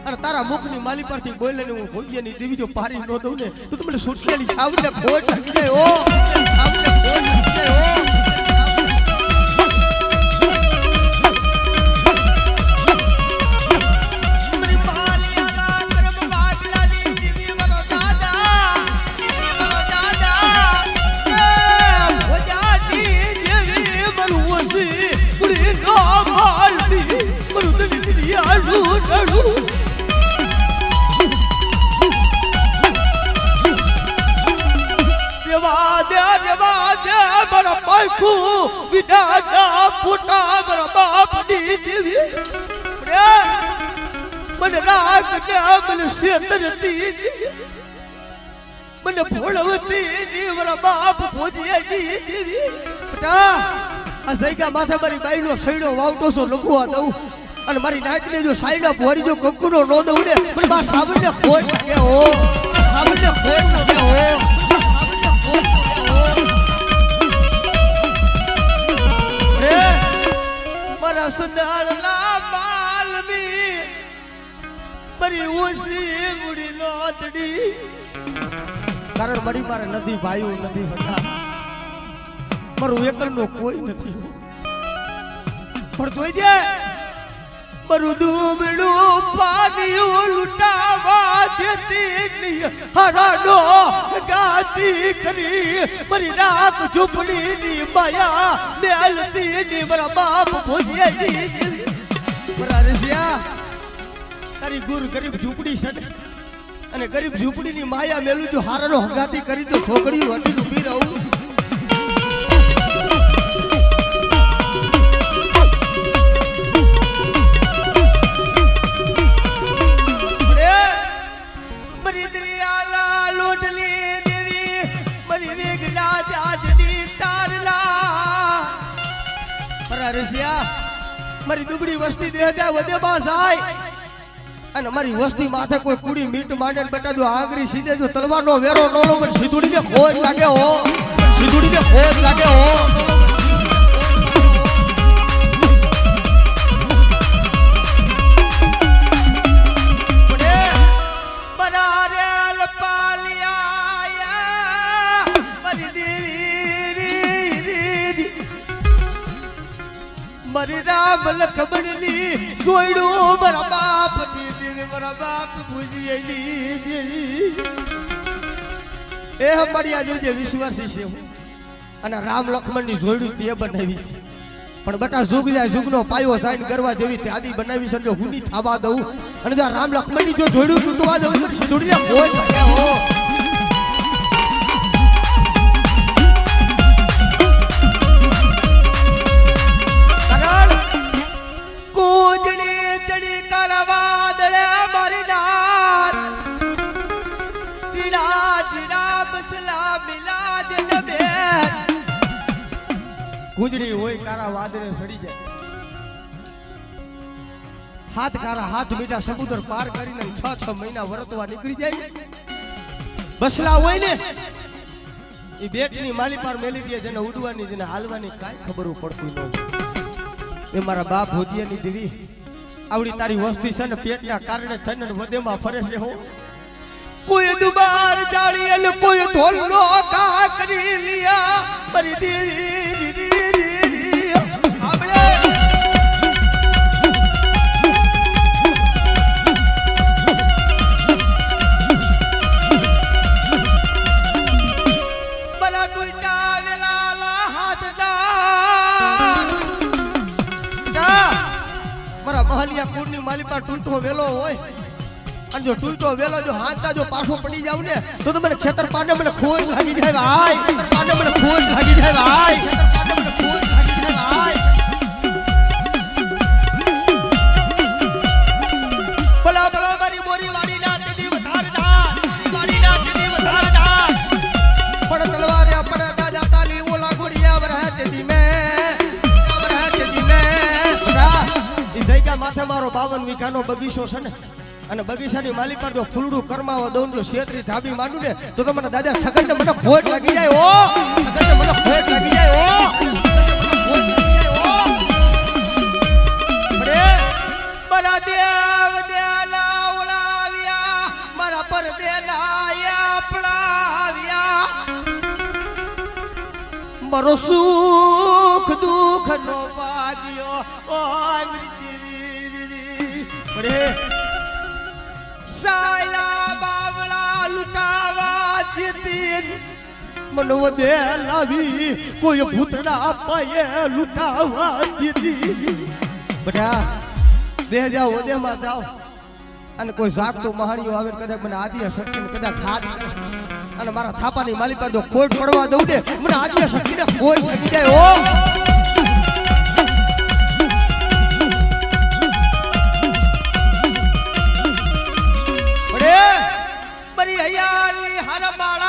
અને તારા મુખની માલી પરથી બોલે ને હું ભોજ્યની દેવી જો પારી ન દઉં ને તો તમને સુટકેલી સાવને ખોટ લાગી જાય ઓ સાવને ખોટ લાગી જાય ઓ મને રાગ મને શેતરતી મને ભોળવતી મારા બાપ ભોજિયાની દેવી બેટા આ જગ્યા માથે મારી બાઈનો સૈડો વાવટો છો લખવા દઉં અને મારી નાકને જો સાઈડા ભોરી જો કંકુનો નો દઉં ને મને બા સાબને ખોટ કે હો સાબને ખોટ કે હો સાબને ખોટ કે હો મારા સદાળના માલમી મારી ઓસી મુડી લોતડી કારણ મારી મારે નથી ભાઈઓ નથી હતા મારું એકલનો કોઈ નથી પણ જોઈ દે મારું ડૂબડું પાણી લૂંટાવા દેતી હરાડો ગાતી કરી મારી રાત ઝૂંપડીની માયા મેલતી ની મારા બાપ ભોજિયાની મારા રસિયા તારી ગુર ગરીબ ઝૂંપડી છે અને ગરીબ ઝૂંપડીની માયા મેલું જો હારાનો હંગાતી કરી તો છોકરી હતી ઊભી રહું મારી દુબળી વસ્તી દેહતા વધે બા જાય અને મારી વસ્તી માથે કોઈ કુડી મીટ માંડે બટાડો આંગરી સીધે જો તલવારનો વેરો નો લો પણ સીધુડીને ખોજ લાગે હો સીધુડીને ખોજ લાગે હો મારી રામ લખમણની સોયડું મારા બાપ દીદી મારા બાપ ભૂજીએલી એ અમારી આ જે વિશ્વાસી છે અને રામ લખમણની સોયડું તે બનાવી છે પણ બટા જુગ જાય જુગનો પાયો સાઈન કરવા જેવી તે આદિ બનાવી છે હું ની થાવા દઉં અને જો રામ લખમણની જો જોડ્યું તૂટવા દઉં તો સીધુડીને કોઈ લાગે હો ગુંજડી હોય કારા વાદળે સડી જાય હાથ કારા હાથ મીઠા સમુદ્ર પાર કરીને 6 મહિના વરતવા નીકળી જાય બસલા હોય ને એ બેટની માલી પાર મેલી દે જેને ઉડવાની જેને હાલવાની કાઈ ખબર પડતી ન એ મારા બાપ ભોજિયાની દેવી આવડી તારી વસ્તી છે ને પેટના કારણે થઈને વધેમાં ફરે છે હો કોઈ દુબાર જાળી અને કોઈ ધોલનો કા કરી લિયા મારી દેવી માલિકા ટૂંટો વેલો હોય અને જો ટૂંટો વેલો જો હાથતા જો પાછો પડી જાવ ને તો મને ખેતર પાડે મને ખોજ લાગી જાય ભાઈ ખેતર પાડે મને ખોજ લાગી જાય ભાઈ ખેતર પાડે મને ખોજ લાગી જાય ભાઈ ભલા ભલા મારી બોરી વાડી ના દીદી વધારડા વાડી ના દીદી વધારડા પણ તલવારે આપણે દાદા તાલી ઓલા ગોડિયા વરહે દીદી મે માથે મારો 52 વીઘાનો બગીચો છે ને અને બગીચાની માલી પર જો ફૂલડું કરમાવા દઉં જો શેતરી ધાબી માંડું ને તો મને દાદા સગનને મને ખોટ લાગી જાય ઓ સગનને મને ખોટ લાગી જાય ઓ બરા દેવ દેલા મારો સુખ દુઃખ નો ભાગ્યો ઓ પડે સાયલા બાવળા લૂટાવા જીતી મનો દે લાવી કોઈ ભૂતડા પાયે લૂટાવા દીધી બટા બે જાઓ ઓદેમાં જાઓ અને કોઈ જાગતો મહાણીઓ આવે કદાચ મને આદિ શક્તિને કદાચ હાથ અને મારા થાપાની માલી પર તો ખોટ પડવા દઉં ને મને આદિ શક્તિને ખોટ લાગી જાય ઓ બડે મરી હૈયાની હરમાળા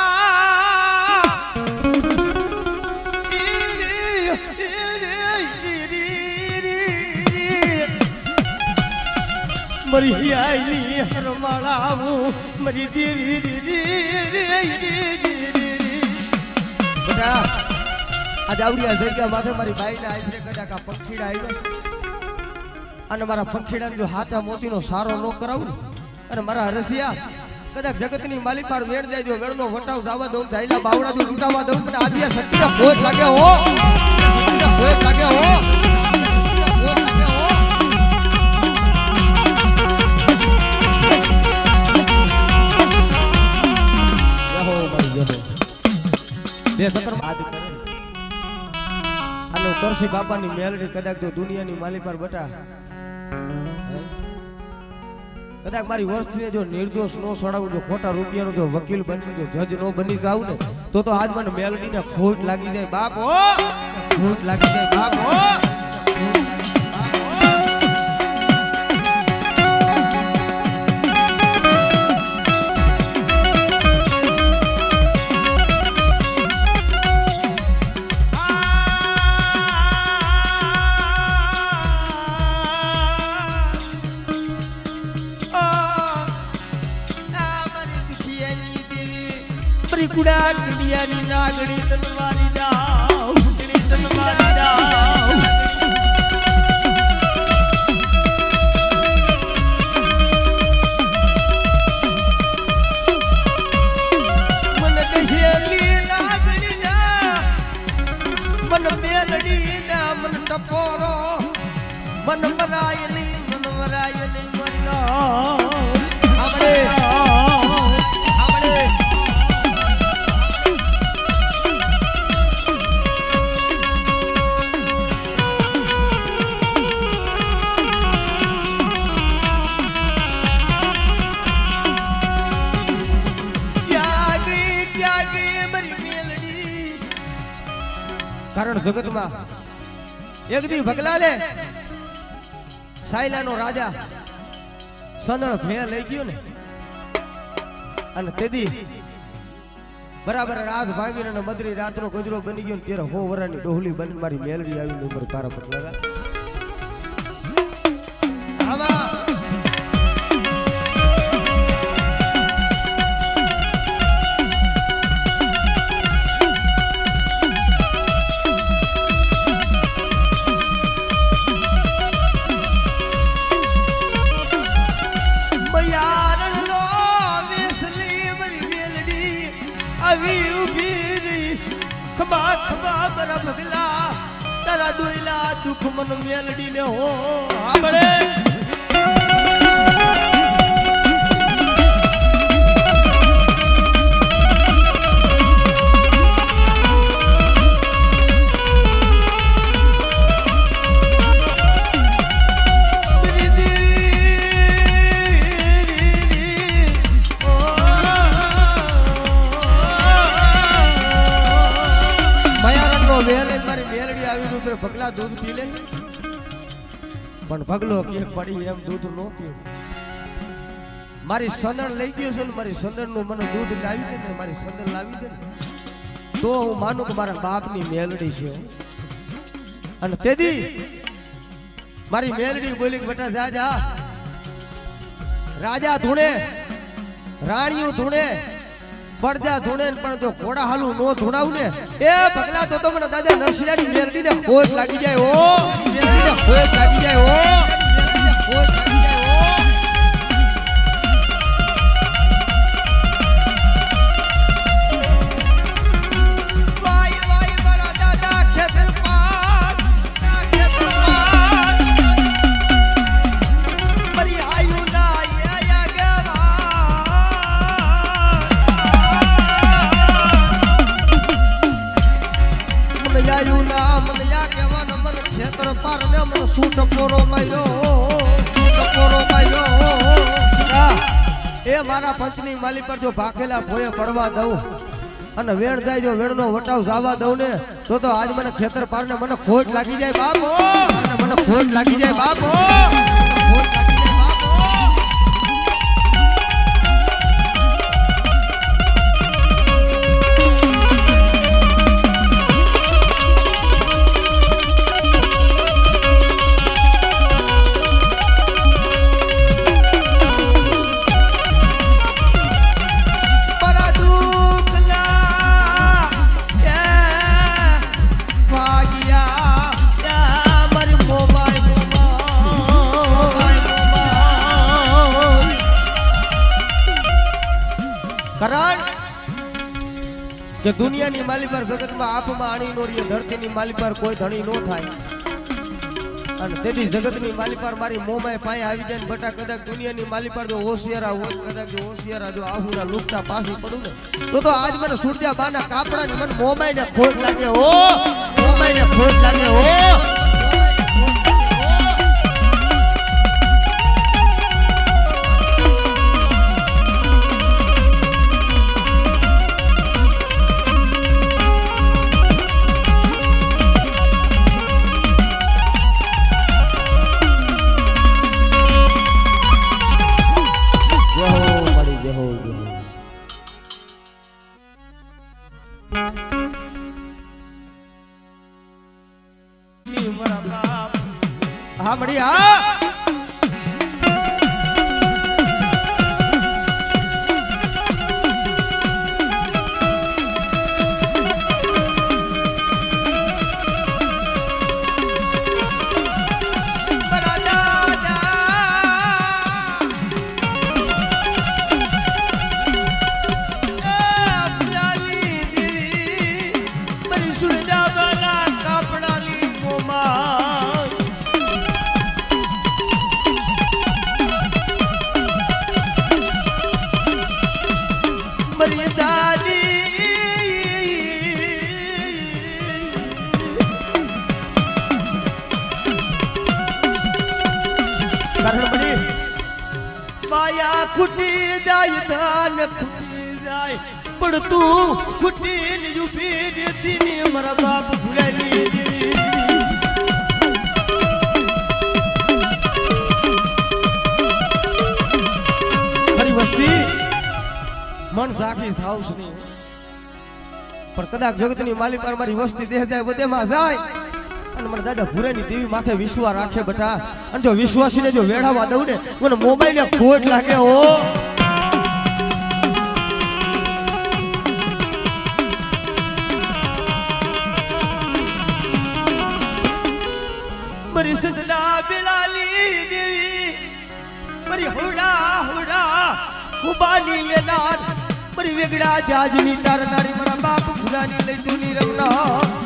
મરી હૈયાની હરમાળા મરી બેટા આજ આવડિયા જગ્યા માથે મારી બાઈને આશરે કદાચ આ પંખીડા આવ્યા અને મારા પંખીડાને જો હાથા મોતીનો સારો ન કરાવું અને મારા હરસિયા કદાચ જગતની માલી પર વેણ જાય જો વેણનો વટાવ જવા દઉં જાયલા બાવડા જો લૂંટાવા દઉં પણ આજે શક્તિને ભોજ લાગે હો શક્તિને ભોજ લાગે હો બે સતર બાદ કરે અને કરસી બાપાની મેલડી કદાચ જો દુનિયાની માલી પર બટા કદાચ મારી વસ્તુને જો નિર્દોષ નો છોડાવું જો ખોટા રૂપિયાનો જો વકીલ બની જો જજ નો બની જાવ ને તો આજ મને મેલડીને ખોટ લાગી જાય બાપ હો ખોટ લાગી જાય બાપ હો કુડા કુડિયાની નાગડી તલવારી દાવ કુડી તલવારી દાવ મને કહેલી નાગડી ના મન મેલડી ના મન ટપોરો મન મરાયલી મરનો આપણે કારણ જગતમાં એક દી ભગલા લે સાયલાનો રાજા સંદળ ભે લઈ ગયો ને અને તેદી બરાબર રાત ભાગીને અને મદરી રાતનો ગજરો બની ગયો ને ત્યારે 100 વર્ષની ડોહલી બની મારી મેલડી આવી નંબર તારા ભગલા આવા ખબા ખબા બરા ભગલા તારા દોયલા દુખ મન મેલડી ને હો આબળે ભગલા દૂધ પી લે પણ ભગલો કે પડી એમ દૂધ નો પીવું મારી સંદણ લઈ ગયો છે ને મારી સંદણ નું મને દૂધ લાવી દે ને મારી સંદણ લાવી દે તો હું માનું કે મારા બાપની મેલડી છે અને તેદી મારી મેલડી બોલી કે બેટા જા જા રાજા ધૂણે રાણીઓ ધૂણે પડદા ધૂણે પણ જો ઘોડા હાલું નો ધૂણાવું ને એ ભગલા તો મને દાદા નરસિંહની મેલડી ને ખોટ લાગી જાય ઓ મેલડી ને ખોટ લાગી જાય ઓ ખોટ લાગી જાય ઓ વાય વાય બરા દાદા મને શું ટપોરો માર્યો એ મારા પંચની માલી પર જો ભાખેલા ભોયે પડવા દઉં અને વેણ જાય જો વેણનો વટાવ જાવા દઉં ને તો આજ મને ખેતર પારને મને ખોટ લાગી જાય બાપો મને ખોટ લાગી જાય બાપો કારણ કે દુનિયાની માલી પર જગતમાં આપમાં આણી નો રીએ ધરતીની માલી પર કોઈ ધણી નો થાય અને તેથી જગતની માલી પર મારી મોમાય પાય આવી જાય ને બટા કદાચ દુનિયાની માલી પર જો હોશિયારા હોય કદાચ જો હોશિયારા જો આહુરા લુકતા પાછી પડું ને તો આજ મને સૂર્યા બાના કાપડાની મને મોમાય ને ખોટ લાગે હો મોમાય ને ખોટ લાગે હો હા મળી હા માયા કુટી જાય ધાન કુટી જાય પણ તું કુટી ની ઉભી રહેતી ને મારા બાપ ભૂલાઈ દેવી મારી વસ્તી મન સાખી થાવ છું નહીં પણ કદાચ જગતની માલી પર મારી વસ્તી દેહ જાય બધેમાં જાય અને મને દાદા ભૂરેની દેવી માથે વિશ્વાસ રાખે બટા અને જો વિશ્વાસીને જો વેડાવા દઉં ને મને મોબાઈલ ને ખોટ લાગે હો મારી સજના બિલાલી દેવી મારી હોડા ઉબાની લેનાર મારી વેગડા જાજની તારનારી મારા બાપ ભૂલાની લઈ ટુની રમના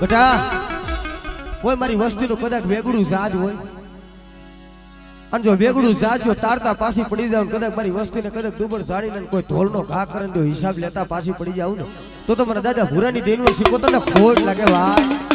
બેટા કોઈ મારી વસ્તીનું કદાચ વેગડું જાજ હોય અને જો વેગડું જાજ જો તારતા પાછી પડી જાવ કદાચ મારી વસ્તીને કદાચ દુબળ જાળી લઈને કોઈ ધોલનો ઘા કરે જો હિસાબ લેતા પાછી પડી જાવ ને તો મારા દાદા ભૂરાની દેનું શીખો તને ખોટ લાગે ભાઈ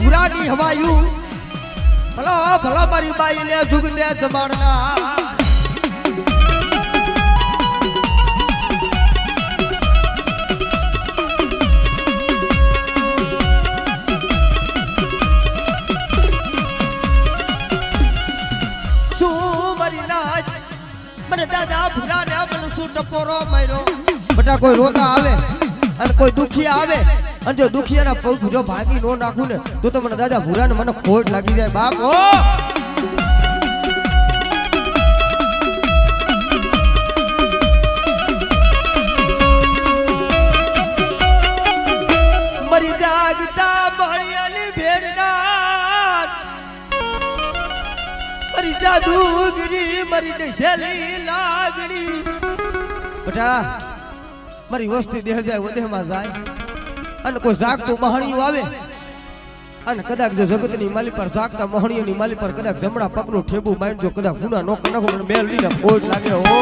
ભૂરાની હવાયું ભલા ભલા મારી બાઈ ને જુગતે જમાડના શું મારી નાચ મને દાદા ભૂરાને મને શું ટપોરો માર્યો બટા કોઈ રોતા આવે અને કોઈ દુખી આવે અને જો દુખિયાના પગ જો ભાગી નો નાખું ને તો મને દાદા ભૂરાને મને ખોટ લાગી જાય બાપ ઓ મરી જાગતા મળ્યાની ભેડના મરી જાદુગરી મરી ડેલી લાગણી બટા મારી વસ્તી દેહ જાય વધેમાં જાય અને કોઈ જાગતું મહાણિયું આવે અને કદાચ જો જગતની માલી પર જાગતા મહાણિયાની માલી પર કદાચ જમણા પગનું ઠેબુ બાંધજો કદાચ ગુના નો નાખો મને બેલ લીને ખોટ લાગે હો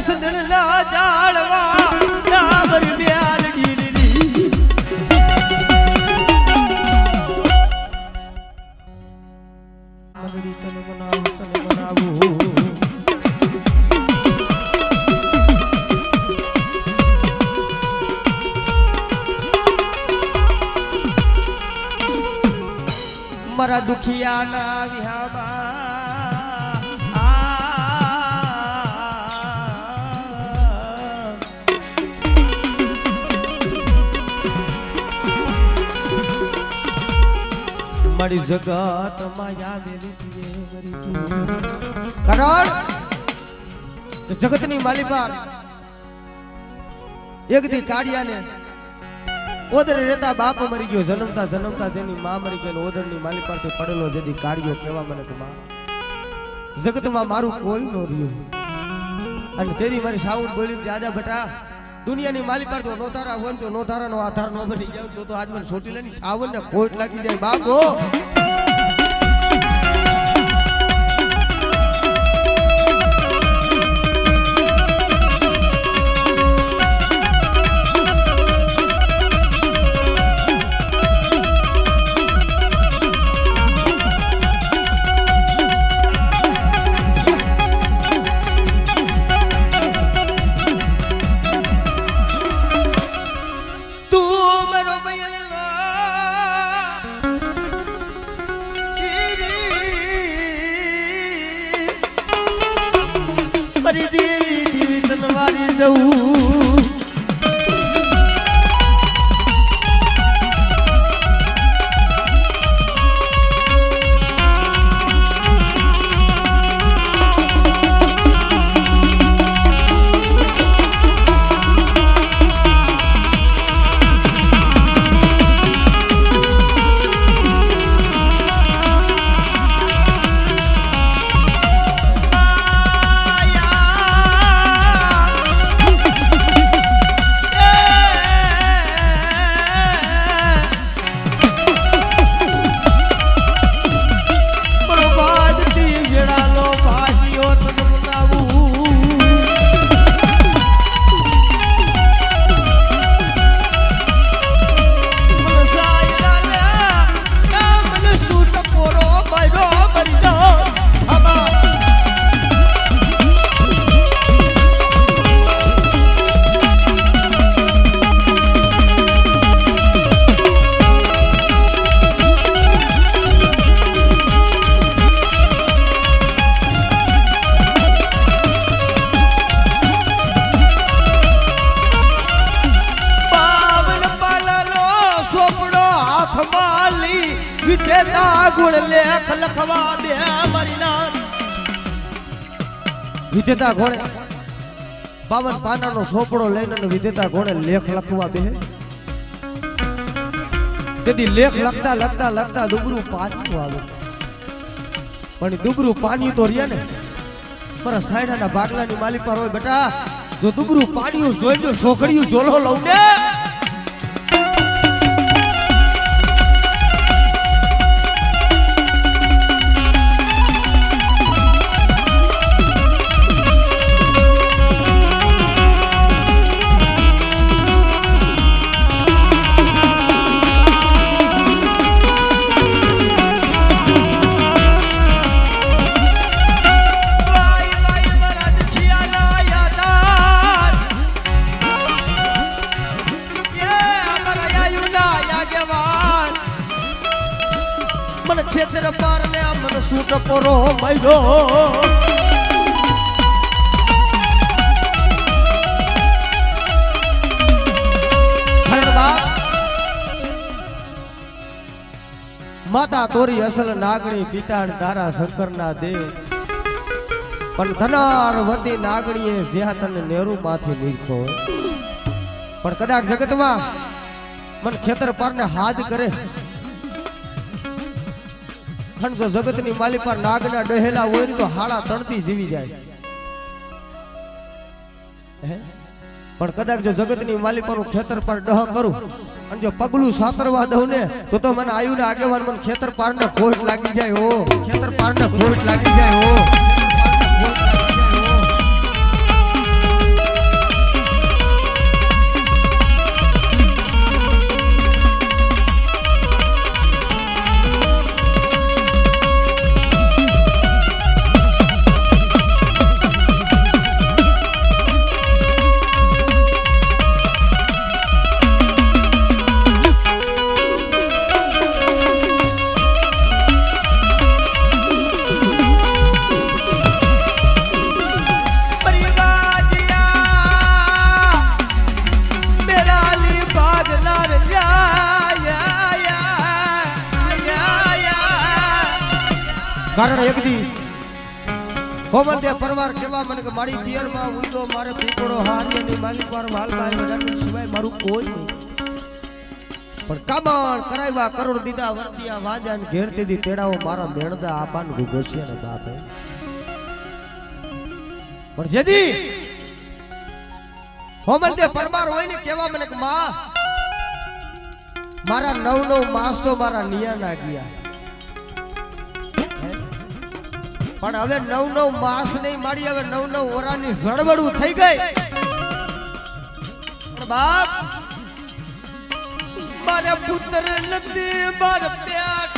સદણના જાળવા ડાબર બ્યાલ ડીલરી મગડી તને બનાવું મારા દુખિયાના વિહામાં મારી જગત માયા વેલી કારણ જગતની માલિકા એક દી કાઢિયાને ઓદર રહેતા બાપ મરી ગયો જન્મતા જન્મતા જેની માં મરી ગઈ ઓદરની માલિકાથી પડેલો જેથી કાઢ્યો કેવા મને કે માં જગતમાં મારું કોઈ ન રહ્યું અને તેરી મારી સાઉન્ડ બોલી દાદા બટા દુનિયાની માલિક પર તો નોતારા હોય તો નોતારાનો આધાર નો બની જાય તો આજ મને સોટીલાની સાવન ને ખોટ લાગી જાય બાપો વિધેતા ઘોડે 52 પાનાનો સોપડો લઈને વિધેતા ઘોડે લેખ લખવા બેહે તેથી લેખ લખતા લખતા લખતા ડુબરું પાણી આવે પણ ડુબરું પાણી તો રહ્યા ને પર સાયડાના બાગલાની માલી પર હોય બેટા જો ડુબરું પાણી જોઈ જો સોખડિયું જોલો લઉં ને ખેતર પાર ને મન સૂટ પોરો મૈયો માતા તોરી અસલ નાગણી પિતાણ તારા શંકર ના દેવ પણ ધનાર વતી નાગણીએ જ્યાં તને નેરુ માંથી નીકળતો પણ કદાચ જગતમાં મન ખેતર પર ને હાથ કરે અને જો જગતની માલી પર નાગના ડહેલા હોય ને તો હાડા તણતી જીવી જાય પણ કદાચ જો જગતની માલી પર હું ખેતર પર ડહ કરું અને જો પગલું સાતરવા દઉં ને તો મને આયુ ને આગેવાન મને ખેતર પાર ને ખોટ લાગી જાય હો ખેતર પાર ને ખોટ લાગી જાય હો કારણ એક દી હોમલ દે પરવાર કેવા મને કે મારી પિયર માં ઉંદો મારે પીપળો હારીની માલિક પર વાલ માં બધાનું સિવાય મારું કોઈ નહીં પણ કામણ કરાવ્યા કરોડ દીધા વર્તિયા વાજાન ઘેર દીધી તેડાવો મારા મેણદા આપાન ગુગોસિયા ના બાપે પણ જેદી હોમલ દે પરવાર હોય ને કેવા મને કે માં મારા 9 માસ તો મારા નિયા ના ગયા પણ હવે 9 માસ નહીં મારી હવે 9 ઓરાની જળબડું થઈ ગઈ બાપ મારે પુત્ર નથી મારે પ્યાટ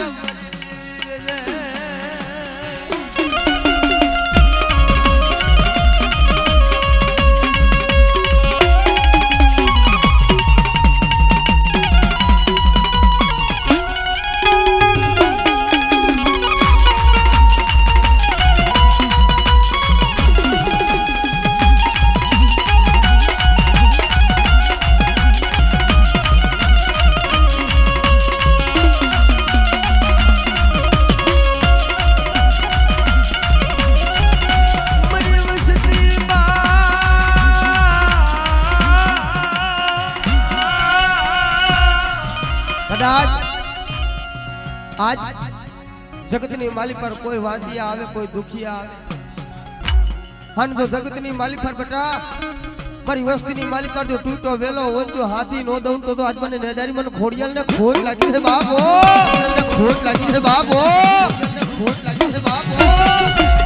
आज जगतनी माली पर कोई वांजिया आवे कोई दुखिया आवे हन जो जगतनी माली पर बेटा मारी वस्तीनी माली पर जो टूटो वेलो हो जो हाथी नो दउन तो आज मने नेदारी मन खोड़ियल ने खोट लागी है बाप हो ने खोट लागी है बाप हो ने खोट लागी है बाप हो